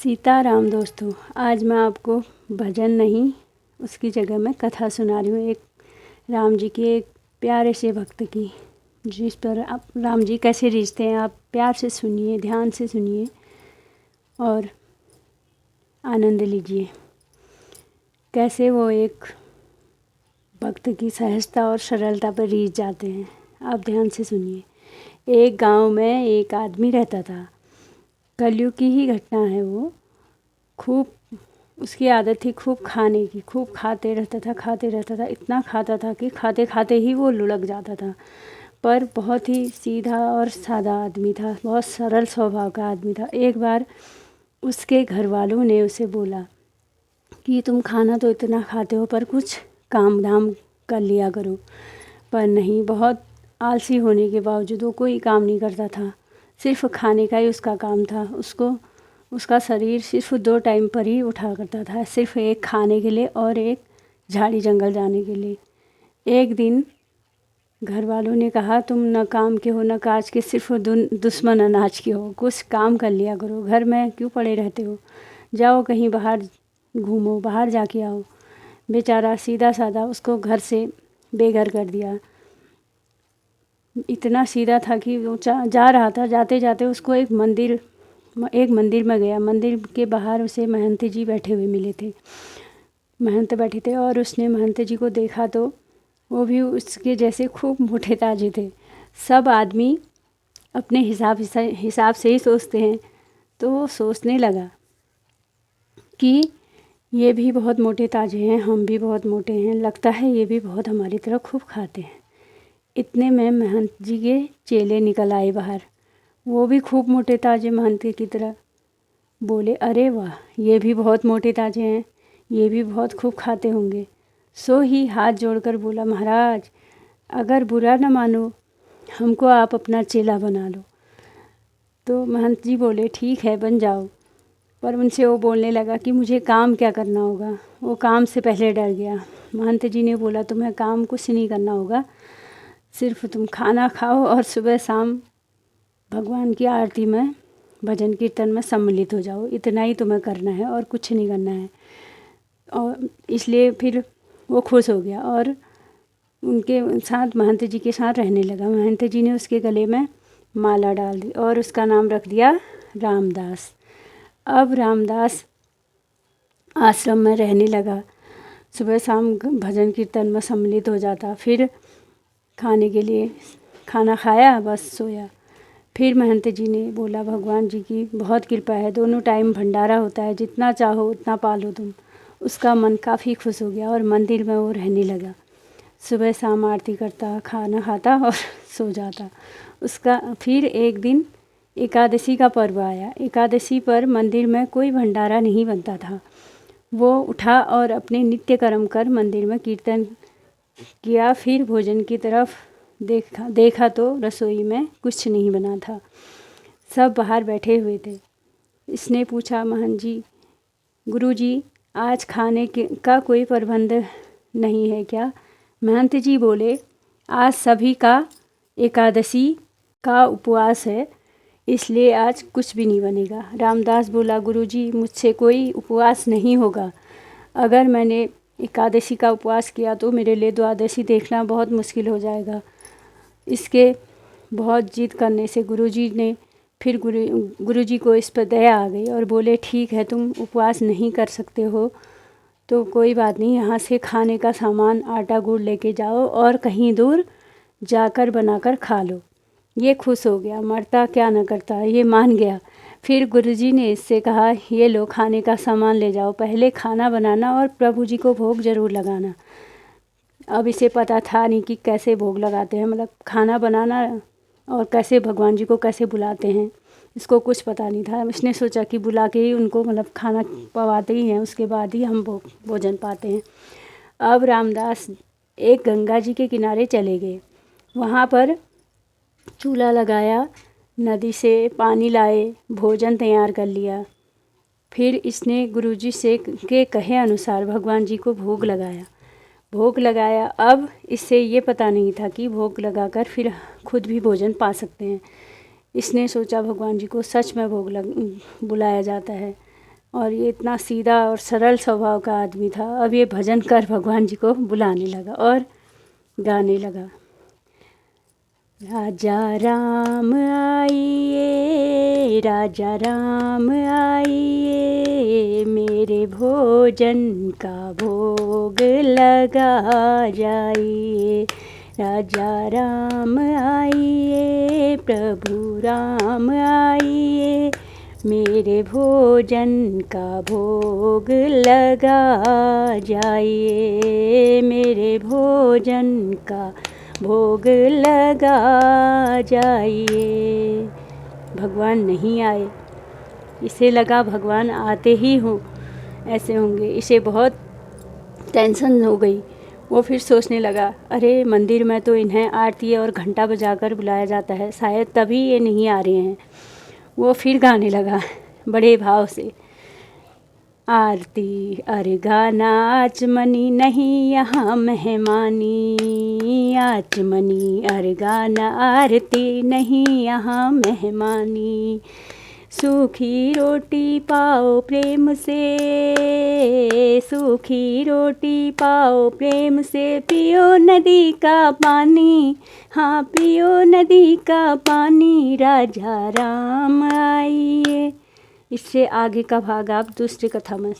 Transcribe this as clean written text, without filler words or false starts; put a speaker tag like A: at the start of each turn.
A: सीताराम दोस्तों, आज मैं आपको भजन नहीं उसकी जगह मैं कथा सुना रही हूँ। एक राम जी के एक प्यारे से भक्त की, जिस पर आप राम जी कैसे रिझते हैं। आप प्यार से सुनिए, ध्यान से सुनिए और आनंद लीजिए। कैसे वो एक भक्त की सहजता और सरलता पर रिझ जाते हैं। आप ध्यान से सुनिए। एक गांव में एक आदमी रहता था। कलयुग की ही घटना है वो। खूब उसकी आदत थी खूब खाने की, खूब खाते रहता था, इतना खाता था कि खाते खाते ही वो लुढ़क जाता था। पर बहुत ही सीधा और सादा आदमी था, बहुत सरल स्वभाव का आदमी था। एक बार उसके घर वालों ने उसे बोला कि तुम खाना तो इतना खाते हो पर कुछ काम धाम कर लिया करो। पर नहीं, बहुत आलसी होने के बावजूद वो कोई काम नहीं करता था। सिर्फ खाने का ही उसका काम था। उसका शरीर सिर्फ 2 टाइम पर ही उठा करता था, सिर्फ एक खाने के लिए और एक झाड़ी जंगल जाने के लिए। एक दिन घर वालों ने कहा, तुम न काम के हो न काज के, सिर्फ दुश्मन अनाज के हो। कुछ काम कर लिया करो, घर में क्यों पड़े रहते हो। जाओ कहीं बाहर घूमो, बाहर जाके आओ। बेचारा सीधा साधा उसको घर से बेघर कर दिया। इतना सीधा था कि वो जा रहा था, जाते जाते उसको एक मंदिर में गया। मंदिर के बाहर उसे महंत जी बैठे हुए मिले थे। महंत बैठे थे और उसने महंत जी को देखा तो वो भी उसके जैसे खूब मोटे ताजे थे। सब आदमी अपने हिसाब से ही सोचते हैं। तो वो सोचने लगा कि ये भी बहुत मोटे ताजे हैं, हम भी बहुत मोटे हैं, लगता है ये भी बहुत हमारी तरह खूब खाते हैं। इतने में महंत जी के चेले निकल आए बाहर। वो भी खूब मोटे ताजे महंत की तरह। बोले, अरे वाह, ये भी बहुत मोटे ताजे हैं, ये भी बहुत खूब खाते होंगे। सो ही हाथ जोड़कर बोला, महाराज अगर बुरा न मानो, हमको आप अपना चेला बना लो। तो महंत जी बोले, ठीक है बन जाओ। पर उनसे वो बोलने लगा कि मुझे काम क्या करना होगा। वो काम से पहले डर गया। महंत जी ने बोला, तुम्हें काम कुछ नहीं करना होगा, सिर्फ तुम खाना खाओ और सुबह शाम भगवान की आरती में, भजन कीर्तन में सम्मिलित हो जाओ। इतना ही तुम्हें करना है और कुछ नहीं करना है। और इसलिए फिर वो खुश हो गया और उनके साथ महंत जी के साथ रहने लगा। महंत जी ने उसके गले में माला डाल दी और उसका नाम रख दिया रामदास। अब रामदास आश्रम में रहने लगा। सुबह शाम भजन कीर्तन में सम्मिलित हो जाता। फिर खाने के लिए खाना खाया, बस सोया। फिर महंत जी ने बोला, भगवान जी की बहुत कृपा है, दोनों टाइम भंडारा होता है, जितना चाहो उतना पालो तुम। उसका मन काफ़ी खुश हो गया और मंदिर में वो रहने लगा। सुबह शाम आरती करता, खाना खाता और सो जाता। उसका फिर एक दिन एकादशी का पर्व आया। एकादशी पर मंदिर में कोई भंडारा नहीं बनता था। वो उठा और अपने नित्य कर्म कर मंदिर में कीर्तन किया। फिर भोजन की तरफ देखा तो रसोई में कुछ नहीं बना था, सब बाहर बैठे हुए थे। इसने पूछा, महंत जी, गुरुजी आज खाने का कोई प्रबंध नहीं है क्या। महंत जी बोले, आज सभी का एकादशी का उपवास है, इसलिए आज कुछ भी नहीं बनेगा। रामदास बोला, गुरुजी मुझसे कोई उपवास नहीं होगा। अगर मैंने एकादशी का उपवास किया तो मेरे लिए द्वादशी देखना बहुत मुश्किल हो जाएगा। इसके बहुत जिद करने से गुरुजी को इस पर दया आ गई और बोले, ठीक है तुम उपवास नहीं कर सकते हो तो कोई बात नहीं, यहाँ से खाने का सामान आटा गुड़ लेके जाओ और कहीं दूर जाकर बनाकर खा लो। ये खुश हो गया, मरता क्या न करता, ये मान गया। फिर गुरुजी ने इससे कहा, ये लो खाने का सामान ले जाओ, पहले खाना बनाना और प्रभु जी को भोग ज़रूर लगाना। अब इसे पता था नहीं कि कैसे भोग लगाते हैं, मतलब खाना बनाना और कैसे भगवान जी को कैसे बुलाते हैं, इसको कुछ पता नहीं था। इसने सोचा कि बुला के ही उनको मतलब खाना पवाते ही हैं, उसके बाद ही हम भोजन पाते हैं। अब रामदास एक गंगा जी के किनारे चले गए। वहाँ पर चूल्हा लगाया, नदी से पानी लाए, भोजन तैयार कर लिया। फिर इसने गुरुजी से के कहे अनुसार भगवान जी को भोग लगाया। अब इससे ये पता नहीं था कि भोग लगाकर फिर खुद भी भोजन पा सकते हैं। इसने सोचा भगवान जी को सच में बुलाया जाता है। और ये इतना सीधा और सरल स्वभाव का आदमी था। अब ये भजन कर भगवान जी को बुलाने लगा और गाने लगा। राजा राम आइए, राजा राम आइए, मेरे भोजन का भोग लगा जाइए। राजा राम आइए, प्रभु राम आइए, मेरे भोजन का भोग लगा जाइए। मेरे भोजन का भोग लगा जाइए। भगवान नहीं आए। इसे लगा भगवान आते ही हों, ऐसे होंगे। इसे बहुत टेंशन हो गई। वो फिर सोचने लगा, अरे मंदिर में तो इन्हें आरती और घंटा बजाकर बुलाया जाता है, शायद तभी ये नहीं आ रहे हैं। वो फिर गाने लगा बड़े भाव से। आरती अरगाना आचमनी नहीं यहाँ मेहमानी, आचमनी अरगाना आरती नहीं यहाँ मेहमानी। सूखी रोटी पाओ प्रेम से, सूखी रोटी पाओ प्रेम से, पियो नदी का पानी, हाँ पियो नदी का पानी। राजा राम आइए। इससे आगे का भाग आप दूसरी कथा में